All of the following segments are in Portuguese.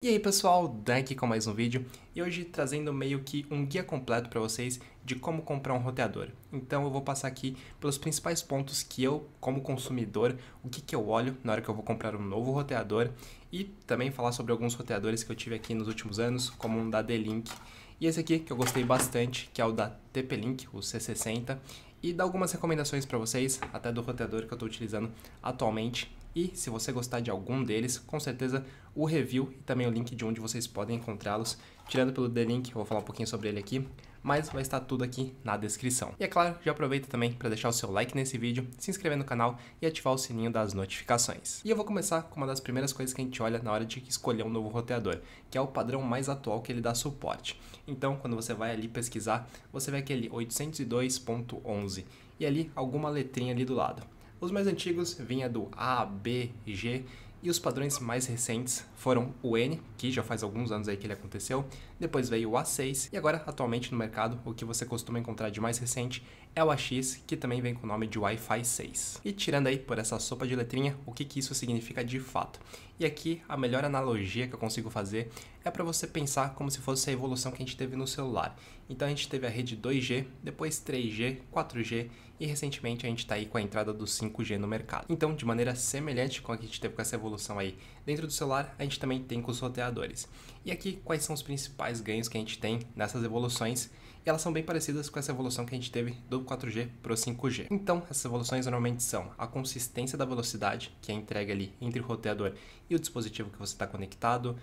E aí pessoal, Dan aqui com mais um vídeo e hoje trazendo meio que um guia completo para vocês de como comprar um roteador. Então eu vou passar aqui pelos principais pontos que eu, como consumidor, o que eu olho na hora que eu vou comprar um novo roteador e também falar sobre alguns roteadores que eu tive aqui nos últimos anos, como um da D-Link e esse aqui que eu gostei bastante, que é o da TP-Link, o C60, e dar algumas recomendações para vocês, até do roteador que eu estou utilizando atualmente. E se você gostar de algum deles, com certeza o review e também o link de onde vocês podem encontrá-los, tirando pelo D-Link, eu vou falar um pouquinho sobre ele aqui, mas vai estar tudo aqui na descrição. E é claro, já aproveita também para deixar o seu like nesse vídeo, se inscrever no canal e ativar o sininho das notificações. E eu vou começar com uma das primeiras coisas que a gente olha na hora de escolher um novo roteador, que é o padrão mais atual que ele dá suporte. Então, quando você vai ali pesquisar, você vê aquele 802.11 e ali alguma letrinha ali do lado. Os mais antigos vinha do A, B, G e os padrões mais recentes foram o N, que já faz alguns anos aí que ele aconteceu, depois veio o A6 e agora atualmente no mercado o que você costuma encontrar de mais recente é o AX, que também vem com o nome de Wi-Fi 6. E tirando aí por essa sopa de letrinha, o que isso significa de fato? E aqui a melhor analogia que eu consigo fazer é para você pensar como se fosse a evolução que a gente teve no celular. Então a gente teve a rede 2G, depois 3G, 4G e recentemente a gente está aí com a entrada do 5G no mercado. Então, de maneira semelhante com a que a gente teve com essa evolução aí dentro do celular, a gente também tem com os roteadores. E aqui, quais são os principais ganhos que a gente tem nessas evoluções? E elas são bem parecidas com essa evolução que a gente teve do 4G para o 5G. Então, essas evoluções normalmente são a consistência da velocidade, que é entregue ali entre o roteador e o dispositivo que você está conectado.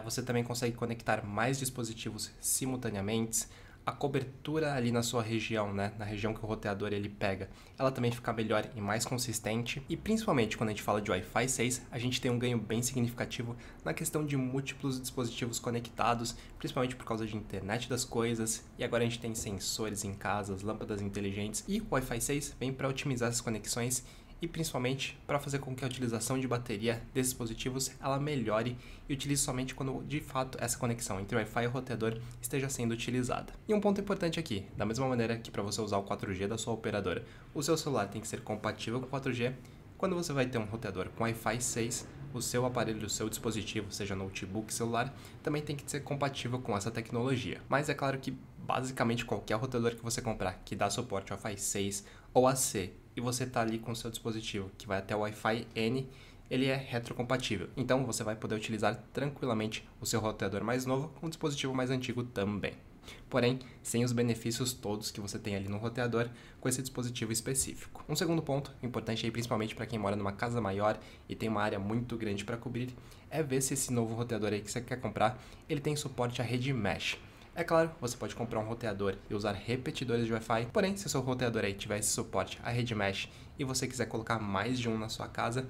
Você também consegue conectar mais dispositivos simultaneamente. A cobertura ali na sua região, né, na região que o roteador ele pega, ela também fica melhor e mais consistente. E principalmente quando a gente fala de Wi-Fi 6, a gente tem um ganho bem significativo na questão de múltiplos dispositivos conectados, principalmente por causa de internet das coisas. E agora a gente tem sensores em casas, lâmpadas inteligentes e o Wi-Fi 6 vem para otimizar essas conexões e principalmente para fazer com que a utilização de bateria desses dispositivos ela melhore e utilize somente quando de fato essa conexão entre o Wi-Fi e o roteador esteja sendo utilizada. E um ponto importante aqui, da mesma maneira que para você usar o 4G da sua operadora, o seu celular tem que ser compatível com o 4G, quando você vai ter um roteador com Wi-Fi 6, o seu aparelho, o seu dispositivo, seja notebook, celular, também tem que ser compatível com essa tecnologia. Mas é claro que basicamente qualquer roteador que você comprar que dá suporte ao Wi-Fi 6 ou AC e você está ali com o seu dispositivo que vai até o Wi-Fi N, ele é retrocompatível. Então você vai poder utilizar tranquilamente o seu roteador mais novo com o dispositivo mais antigo também. Porém, sem os benefícios todos que você tem ali no roteador com esse dispositivo específico. Um segundo ponto, importante aí principalmente para quem mora numa casa maior e tem uma área muito grande para cobrir, é ver se esse novo roteador aí que você quer comprar, ele tem suporte à rede Mesh. É claro, você pode comprar um roteador e usar repetidores de Wi-Fi, porém, se o seu roteador aí tiver esse suporte à rede Mesh e você quiser colocar mais de um na sua casa,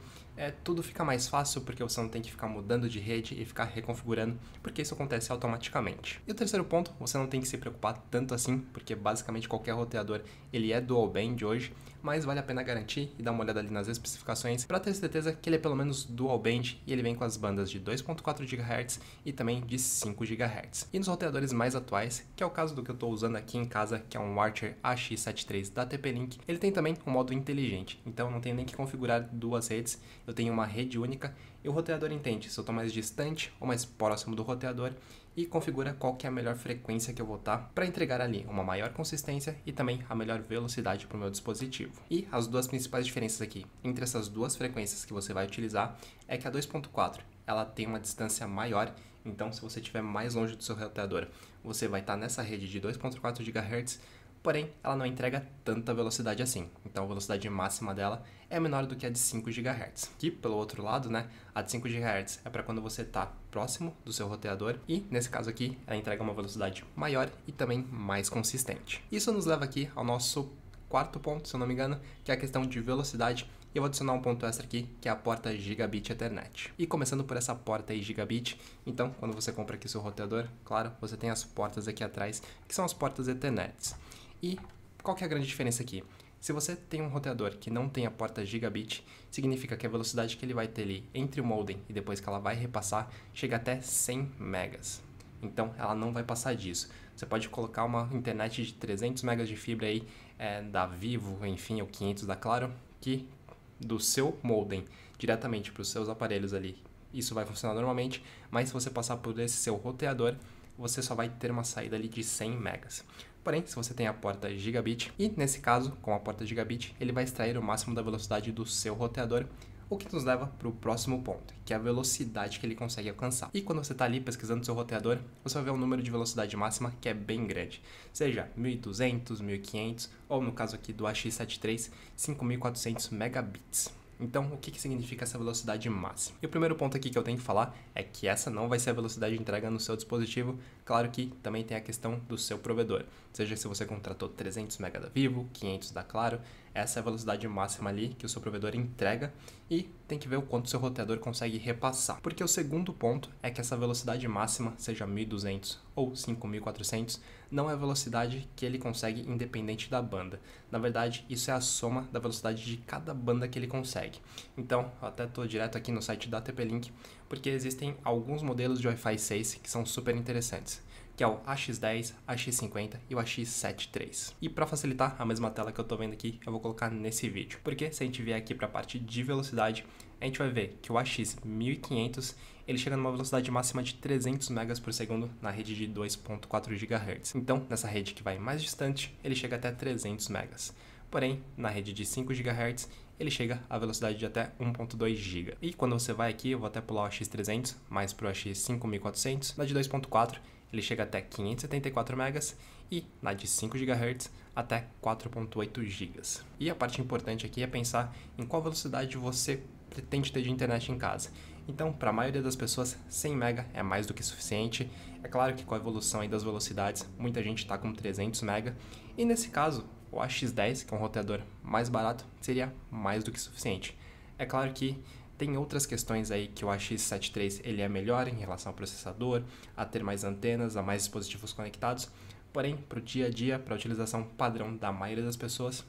tudo fica mais fácil porque você não tem que ficar mudando de rede e ficar reconfigurando, porque isso acontece automaticamente. E o terceiro ponto, você não tem que se preocupar tanto assim, porque basicamente qualquer roteador ele é dual band hoje, mas vale a pena garantir e dar uma olhada ali nas especificações para ter certeza que ele é pelo menos dual band e ele vem com as bandas de 2.4 GHz e também de 5 GHz. E nos roteadores mais atuais, que é o caso do que eu estou usando aqui em casa, que é um Archer AX73 da TP-Link, ele tem também um modo inteligente, então não tenho nem que configurar duas redes, eu tenho uma rede única e o roteador entende se eu estou mais distante ou mais próximo do roteador e configura qual que é a melhor frequência que eu vou estar para entregar ali uma maior consistência e também a melhor velocidade para o meu dispositivo. E as duas principais diferenças aqui entre essas duas frequências que você vai utilizar é que a 2.4 ela tem uma distância maior, então se você estiver mais longe do seu roteador, você vai estar nessa rede de 2.4 GHz, porém ela não entrega tanta velocidade assim, então a velocidade máxima dela é menor do que a de 5 GHz. Que pelo outro lado, né, a de 5 GHz é para quando você está próximo do seu roteador e nesse caso aqui ela entrega uma velocidade maior e também mais consistente. Isso nos leva aqui ao nosso quarto ponto, se eu não me engano, que é a questão de velocidade. E eu vou adicionar um ponto extra aqui, que é a porta Gigabit Ethernet. E começando por essa porta aí Gigabit, então quando você compra aqui o seu roteador, claro, você tem as portas aqui atrás, que são as portas Ethernet. E qual que é a grande diferença aqui? Se você tem um roteador que não tem a porta Gigabit, significa que a velocidade que ele vai ter ali entre o modem e depois que ela vai repassar, chega até 100 megas. Então ela não vai passar disso. Você pode colocar uma internet de 300 megas de fibra aí, da Vivo, enfim, ou 500 da Claro, que do seu modem diretamente para os seus aparelhos ali isso vai funcionar normalmente, mas se você passar por esse seu roteador, você só vai ter uma saída ali de 100 megas. Porém, se você tem a porta gigabit, e nesse caso, com a porta gigabit, ele vai extrair o máximo da velocidade do seu roteador, o que nos leva para o próximo ponto, que é a velocidade que ele consegue alcançar. E quando você está ali pesquisando seu roteador, você vai ver um número de velocidade máxima que é bem grande, seja 1200, 1500 ou no caso aqui do AX73, 5400 megabits. Então, o que significa essa velocidade máxima? E o primeiro ponto aqui que eu tenho que falar é que essa não vai ser a velocidade de entrega no seu dispositivo. Claro que também tem a questão do seu provedor. Seja se você contratou 300 MB da Vivo, 500 da Claro, essa é a velocidade máxima ali que o seu provedor entrega e tem que ver o quanto o seu roteador consegue repassar. Porque o segundo ponto é que essa velocidade máxima, seja 1200 ou 5400, não é a velocidade que ele consegue independente da banda. Na verdade, isso é a soma da velocidade de cada banda que ele consegue. Então, eu até estou direto aqui no site da TP-Link, porque existem alguns modelos de Wi-Fi 6 que são super interessantes, que é o AX10, AX50 e o AX73. E para facilitar a mesma tela que eu estou vendo aqui, eu vou colocar nesse vídeo, porque se a gente vier aqui para a parte de velocidade, a gente vai ver que o AX1500 ele chega numa velocidade máxima de 300 megas por segundo na rede de 2.4 GHz. Então, nessa rede que vai mais distante, ele chega até 300 megas. Porém, na rede de 5 GHz, ele chega à velocidade de até 1.2 GB. E quando você vai aqui, eu vou até pular o AX300, mais para o AX5400, na de 2.4, ele chega até 574 megas e na de 5 GHz até 4.8 GB. E a parte importante aqui é pensar em qual velocidade você pretende ter de internet em casa. Então, para a maioria das pessoas, 100 MB é mais do que suficiente. É claro que com a evolução aí das velocidades, muita gente está com 300 MB. E nesse caso, o AX10, que é um roteador mais barato, seria mais do que suficiente. É claro que tem outras questões aí que o AX73 ele é melhor em relação ao processador, a ter mais antenas, a mais dispositivos conectados. Porém, para o dia a dia, para a utilização padrão da maioria das pessoas,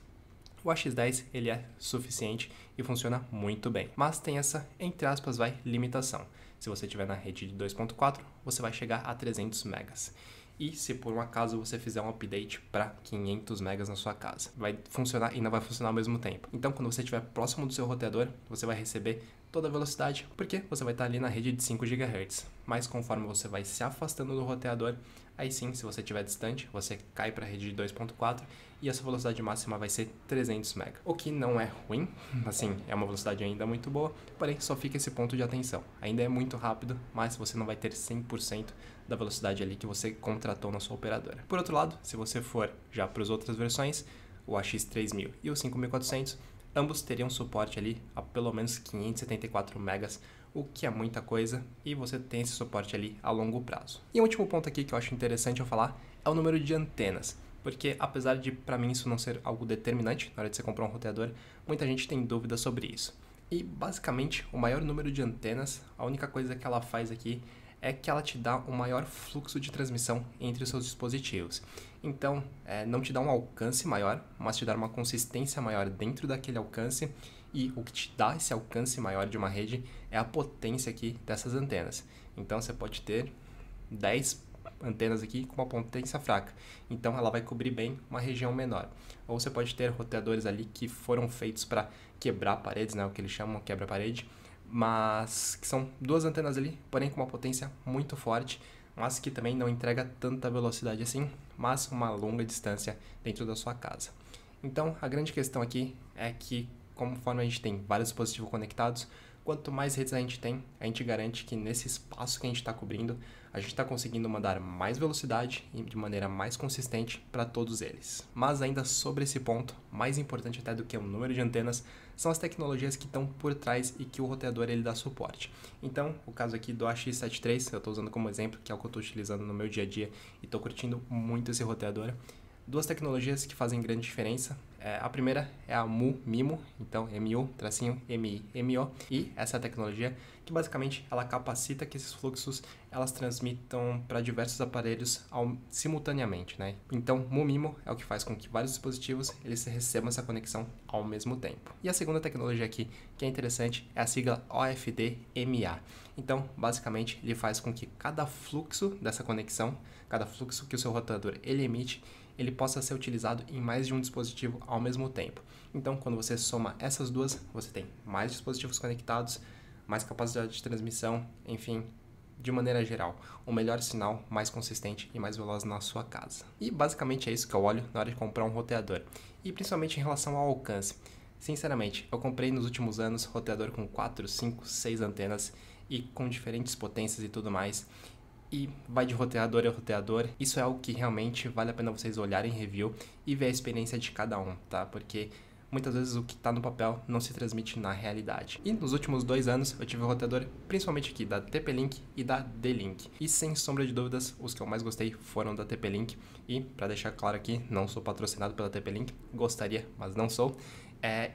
o AX10 ele é suficiente e funciona muito bem. Mas tem essa, entre aspas, limitação. Se você estiver na rede de 2.4, você vai chegar a 300 megas. E se por um acaso você fizer um update para 500 megas na sua casa, vai funcionar e não vai funcionar ao mesmo tempo. Então, quando você estiver próximo do seu roteador, você vai receber toda a velocidade, porque você vai estar ali na rede de 5 GHz. Mas conforme você vai se afastando do roteador, aí sim, se você estiver distante, você cai para a rede de 2.4 e a sua velocidade máxima vai ser 300 MB. O que não é ruim, assim, é uma velocidade ainda muito boa, porém só fica esse ponto de atenção. Ainda é muito rápido, mas você não vai ter 100% da velocidade ali que você contratou na sua operadora. Por outro lado, se você for já para as outras versões, o AX3000 e o 5400, ambos teriam suporte ali a pelo menos 574 megas, o que é muita coisa, e você tem esse suporte ali a longo prazo. E o último ponto aqui que eu acho interessante eu falar é o número de antenas, porque apesar de para mim isso não ser algo determinante na hora de você comprar um roteador, muita gente tem dúvidas sobre isso. E basicamente o maior número de antenas, a única coisa que ela faz aqui é que ela te dá um maior fluxo de transmissão entre os seus dispositivos. Então, não te dá um alcance maior, mas te dá uma consistência maior dentro daquele alcance, e o que te dá esse alcance maior de uma rede é a potência aqui dessas antenas. Então, você pode ter 10 antenas aqui com uma potência fraca, então ela vai cobrir bem uma região menor. Ou você pode ter roteadores ali que foram feitos para quebrar paredes, né, o que eles chamam quebra-parede, mas que são duas antenas ali, porém com uma potência muito forte, mas que também não entrega tanta velocidade assim, mas uma longa distância dentro da sua casa. Então, a grande questão aqui é que, conforme a gente tem vários dispositivos conectados, quanto mais redes a gente garante que nesse espaço que a gente está cobrindo, a gente está conseguindo mandar mais velocidade e de maneira mais consistente para todos eles. Mas ainda sobre esse ponto, mais importante até do que o número de antenas, são as tecnologias que estão por trás e que o roteador ele dá suporte. Então, o caso aqui do AX73, eu estou usando como exemplo, que é o que eu estou utilizando no meu dia a dia e estou curtindo muito esse roteador. Duas tecnologias que fazem grande diferença. A primeira é a MU-MIMO, então MU-MI-MO, e essa é a tecnologia que basicamente ela capacita que esses fluxos elas transmitam para diversos aparelhos simultaneamente, né? Então, MU-MIMO é o que faz com que vários dispositivos eles recebam essa conexão ao mesmo tempo. E a segunda tecnologia aqui, que é interessante, é a sigla OFDMA. Então, basicamente, ele faz com que cada fluxo dessa conexão, cada fluxo que o seu roteador ele emite, ele possa ser utilizado em mais de um dispositivo ao mesmo tempo. Então, quando você soma essas duas, você tem mais dispositivos conectados, mais capacidade de transmissão, enfim, de maneira geral, o melhor sinal, mais consistente e mais veloz na sua casa. E basicamente é isso que eu olho na hora de comprar um roteador, e principalmente em relação ao alcance. Sinceramente, eu comprei nos últimos anos roteador com 4, 5, 6 antenas e com diferentes potências e tudo mais. E vai de roteador a roteador. Isso é algo que realmente vale a pena vocês olharem em review e ver a experiência de cada um, tá? Porque muitas vezes o que está no papel não se transmite na realidade. E nos últimos 2 anos eu tive o roteador principalmente aqui da TP-Link e da D-Link. E sem sombra de dúvidas, os que eu mais gostei foram da TP-Link. E para deixar claro aqui, não sou patrocinado pela TP-Link, gostaria, mas não sou.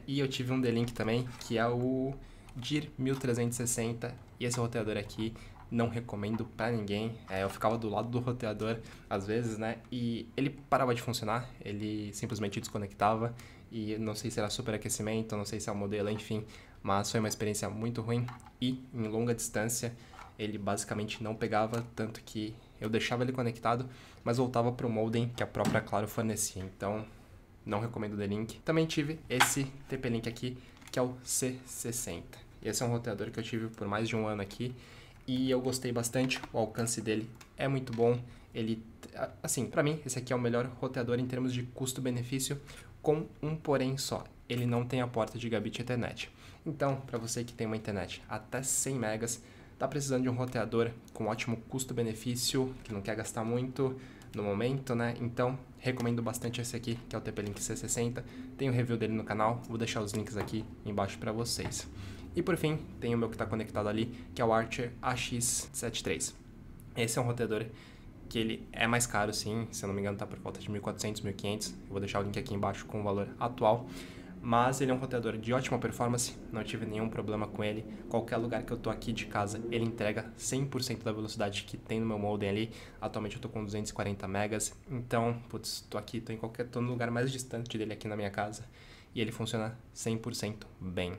E eu tive um D-Link também, que é o DIR 1360, e esse roteador aqui não recomendo pra ninguém. Eu ficava do lado do roteador às vezes, né, e ele parava de funcionar, ele simplesmente desconectava, e não sei se era superaquecimento, não sei se é o modelo, enfim, mas foi uma experiência muito ruim, e em longa distância ele basicamente não pegava, tanto que eu deixava ele conectado, mas voltava pro modem que a própria Claro fornecia, então não recomendo o D-Link. Também tive esse TP-Link aqui, que é o C60. Esse é um roteador que eu tive por mais de um ano aqui e eu gostei bastante, o alcance dele é muito bom. Ele, assim, pra mim, esse aqui é o melhor roteador em termos de custo-benefício, com um porém só. Ele não tem a porta de gigabit Ethernet. Então, para você que tem uma internet até 100 megas, tá precisando de um roteador com ótimo custo-benefício, que não quer gastar muito no momento, né? Então, recomendo bastante esse aqui, que é o TP-Link C60. Tem o review dele no canal, vou deixar os links aqui embaixo para vocês. E por fim, tem o meu que está conectado ali, que é o Archer AX73. Esse é um roteador que ele é mais caro, sim, se eu não me engano tá por volta de 1.400, 1.500. Eu vou deixar o link aqui embaixo com o valor atual. Mas ele é um roteador de ótima performance, não tive nenhum problema com ele. Qualquer lugar que eu tô aqui de casa, ele entrega 100% da velocidade que tem no meu modem ali. Atualmente eu tô com 240 megas, então, putz, tô no lugar mais distante dele aqui na minha casa e ele funciona 100% bem.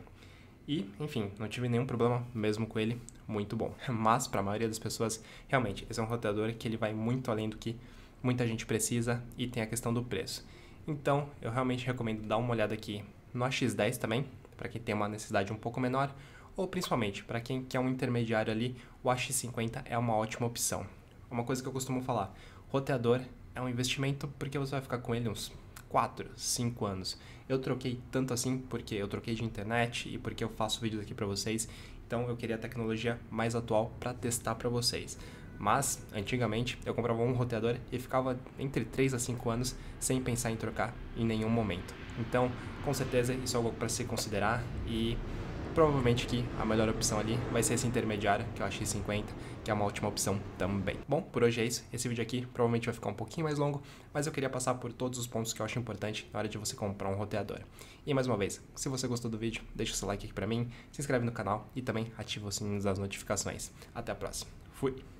E, enfim, não tive nenhum problema mesmo com ele, muito bom. Mas, para a maioria das pessoas, realmente, esse é um roteador que ele vai muito além do que muita gente precisa e tem a questão do preço. Então, eu realmente recomendo dar uma olhada aqui no AX10 também, para quem tem uma necessidade um pouco menor, ou principalmente para quem quer um intermediário ali, o AX50 é uma ótima opção. Uma coisa que eu costumo falar, roteador é um investimento porque você vai ficar com ele uns 4, 5 anos. Eu troquei tanto assim porque eu troquei de internet e porque eu faço vídeos aqui para vocês, então eu queria a tecnologia mais atual para testar para vocês. Mas, antigamente, eu comprava um roteador e ficava entre 3 a 5 anos sem pensar em trocar em nenhum momento. Então, com certeza, isso é algo para se considerar e provavelmente que a melhor opção ali vai ser esse intermediário, que é o X50, que é uma ótima opção também. Bom, por hoje é isso. Esse vídeo aqui provavelmente vai ficar um pouquinho mais longo, mas eu queria passar por todos os pontos que eu acho importante na hora de você comprar um roteador. E mais uma vez, se você gostou do vídeo, deixa o seu like aqui pra mim, se inscreve no canal e também ativa o sininho das notificações. Até a próxima. Fui!